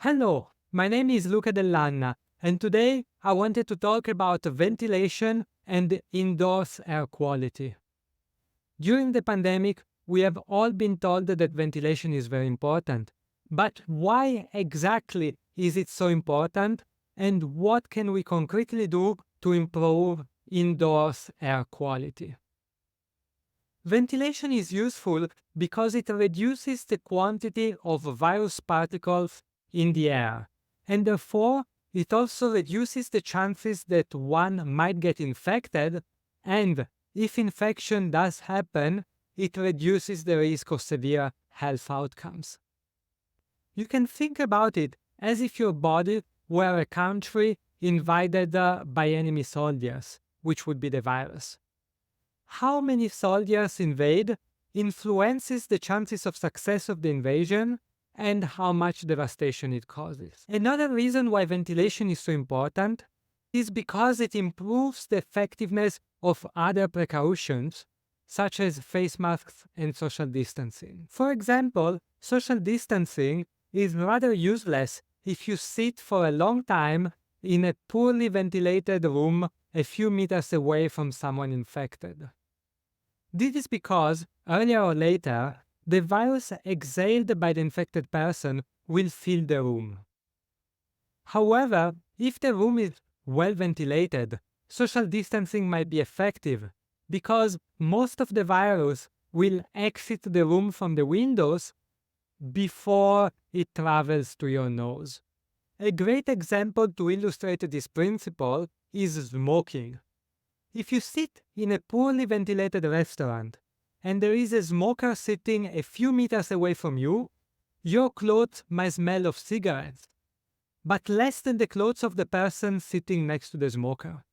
Hello, my name is Luca Dell'Anna, and today I wanted to talk about ventilation and indoors air quality. During the pandemic, we have all been told that ventilation is very important. But why exactly is it so important, and what can we concretely do to improve indoors air quality? Ventilation is useful because it reduces the quantity of virus particles in the air, and therefore it also reduces the chances that one might get infected, and if infection does happen, it reduces the risk of severe health outcomes. You can think about it as if your body were a country invaded by enemy soldiers, which would be the virus. How many soldiers invade influences the chances of success of the invasion and how much devastation it causes. Another reason why ventilation is so important is because it improves the effectiveness of other precautions, such as face masks and social distancing. For example, social distancing is rather useless if you sit for a long time in a poorly ventilated room a few meters away from someone infected. This is because, earlier or later, the virus exhaled by the infected person will fill the room. However, if the room is well ventilated, social distancing might be effective, because most of the virus will exit the room from the windows before it travels to your nose. A great example to illustrate this principle is smoking. If you sit in a poorly ventilated restaurant and there is a smoker sitting a few meters away from you, your clothes might smell of cigarettes, but less than the clothes of the person sitting next to the smoker.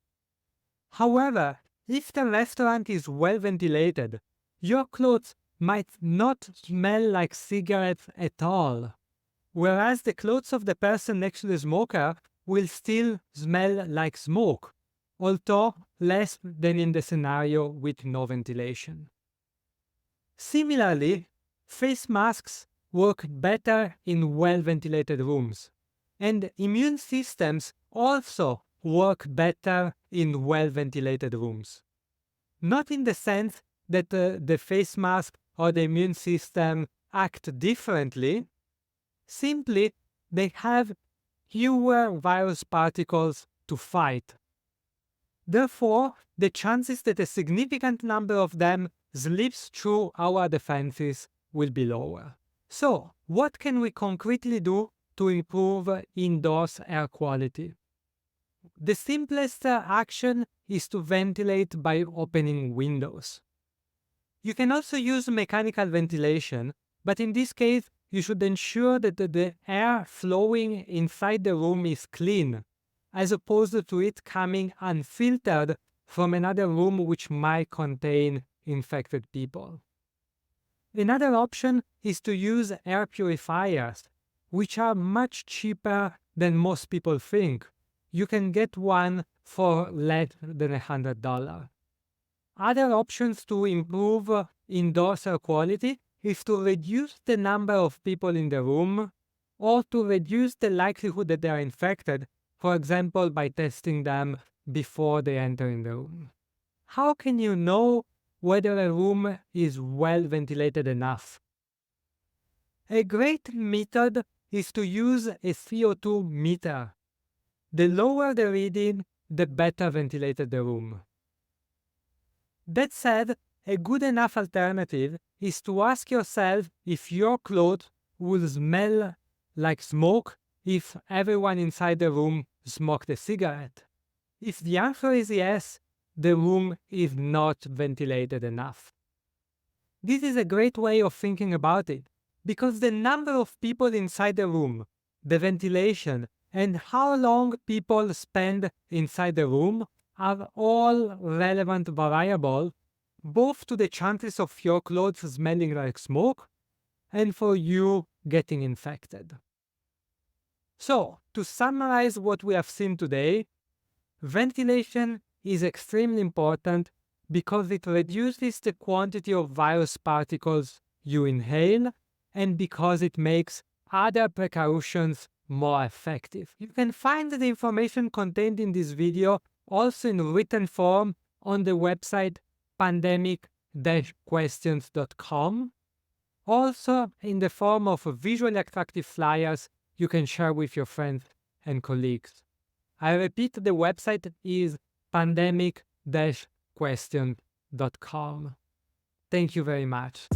However, if the restaurant is well ventilated, your clothes might not smell like cigarettes at all, whereas the clothes of the person next to the smoker will still smell like smoke, although less than in the scenario with no ventilation. Similarly, face masks work better in well-ventilated rooms, and immune systems also work better in well-ventilated rooms. Not in the sense that the face mask or the immune system act differently, simply they have fewer virus particles to fight. Therefore, the chances that a significant number of them slips through our defenses will be lower. So, what can we concretely do to improve indoors air quality? The simplest action is to ventilate by opening windows. You can also use mechanical ventilation, but in this case, you should ensure that the air flowing inside the room is clean, as opposed to it coming unfiltered from another room which might contain infected people. Another option is to use air purifiers, which are much cheaper than most people think. You can get one for less than $100. Other options to improve indoors air quality is to reduce the number of people in the room or to reduce the likelihood that they are infected, for example, by testing them before they enter in the room. How can you know whether a room is well ventilated enough? A great method is to use a CO2 meter. The lower the reading, the better ventilated the room. That said, a good enough alternative is to ask yourself if your clothes will smell like smoke if everyone inside the room smoked a cigarette. If the answer is yes, the room is not ventilated enough. This is a great way of thinking about it, because the number of people inside the room, the ventilation, and how long people spend inside the room are all relevant variables, both to the chances of your clothes smelling like smoke and for you getting infected. So, to summarize what we have seen today, ventilation is extremely important because it reduces the quantity of virus particles you inhale and because it makes other precautions more effective. You can find the information contained in this video also in written form on the website pandemic-questions.com. Also in the form of visually attractive flyers you can share with your friends and colleagues. I repeat, the website is pandemic-questions.com. Thank you very much.